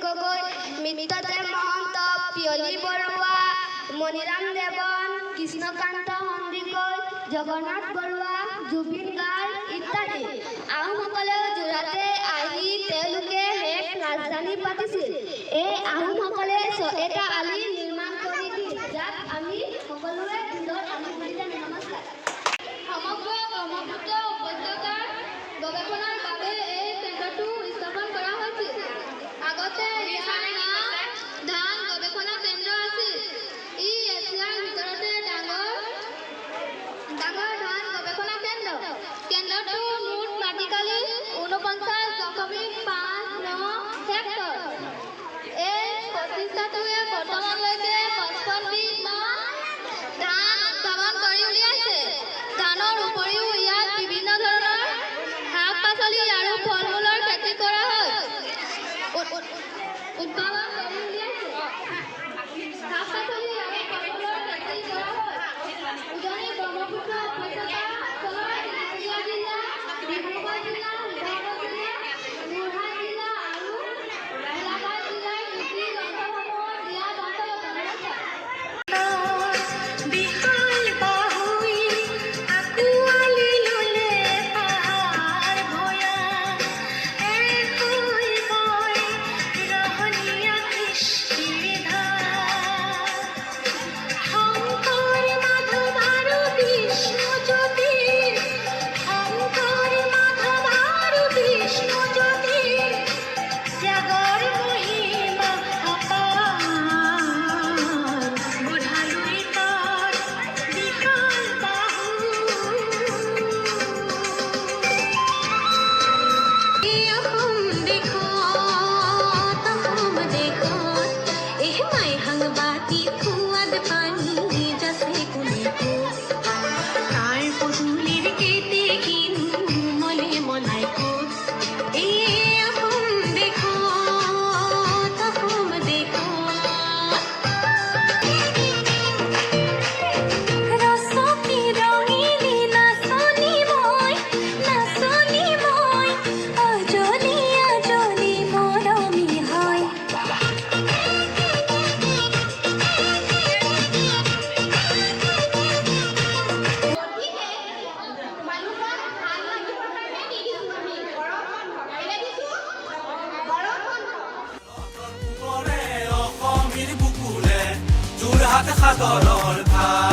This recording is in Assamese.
গগৈ, মিত্ৰদেৱ মহন্ত, পিয়লি বৰুৱা, মণিৰাম দেৱন, কৃষ্ণকান্ত সন্দিকৈ, জগন্নাথ বৰুৱা, জুবিন গাৰ্গ ইত্যাদি। আহোমসকলেও যোৰহাটে আহি তেওঁলোকে শেষ ৰাজধানী পাতিছিল। এই আহোমসকলে এটা আলি নিৰ্মাণ কৰি দিল, যাক আমি সকলোৱে দিনত আমি বুলিলে নমস্কাৰ। সমগ্ৰ ব্ৰহ্মপুত্ৰ উপত্যকাৰ গৱেষণাৰ বাবে এই কেন্দ্ৰটো স্থাপন কৰা হৈছিল। আগতে ইয়াৰ নাম ধান গৱেষণা কেন্দ্ৰ আছিল। ই এছিয়াৰ ভিতৰতে ডাঙৰ ধান গৱেষণা কেন্দ্ৰ। কেন্দ্ৰটোৰ মুঠ মাটিকালি 49.59 হেক্টৰ। এই প্ৰতিষ্ঠানটোৱে বৰ্তমানলৈকে 55 বিধ ধান উৎপাদন কৰি উলিয়াইছে। ধানৰ উপৰিও ইয়াত বিভিন্ন ধৰণৰ শাক পাচলি আৰু ফল মূলৰ খেতি কৰা হয়। উৎপাদন কৰি উলিয়াইছে। শাক পাচলি আৰু ফল মূলৰ খেতি কৰা হয়। উজনি ব্ৰহ্মপুত্ৰ উপত্যকা অঞ্চলৰ তিনিচুকীয়া জিলা, ডিব্ৰুগড় জিলা, শিৱসাগৰ জিলা, যোৰহাট জিলা আৰু গোলাঘাট জিলাৰ কৃষি অঞ্চলসমূহৰ ইয়াত অন্তৰ্গত। নমস্কাৰ। বিশাল বাহুই আঁকোৱালি ল'লে পাহাৰ ভয়া, হৈ বৈ ৰহণীয়া কৃষ্টিৰ ধাৰ। শংকৰ মাধৱ আৰু বিষ্ণু জ্যোতিৰ, শংকৰ মাধৱ আৰু বিষ্ণু জ্যোতিৰ, ত্যাগৰ মহিমা অপাৰ। বুঢ়ালৈ তাৰ বিশাল বাহু। এই অসম দেশত, এহমাই সাংবাতি সোৱাদ পানী যাচে কোনে ক'ত। তাৰ পদূলিৰ কেতেকিনো মলে মলাই ক'ত। এই অসম দেশত, ৰচকী ৰঙিলী নাচনী মই, অজলি আজলি মৰমী হয়। অসমীৰ বুকুলে যোৰহাট সাগৰৰ ভাৰ।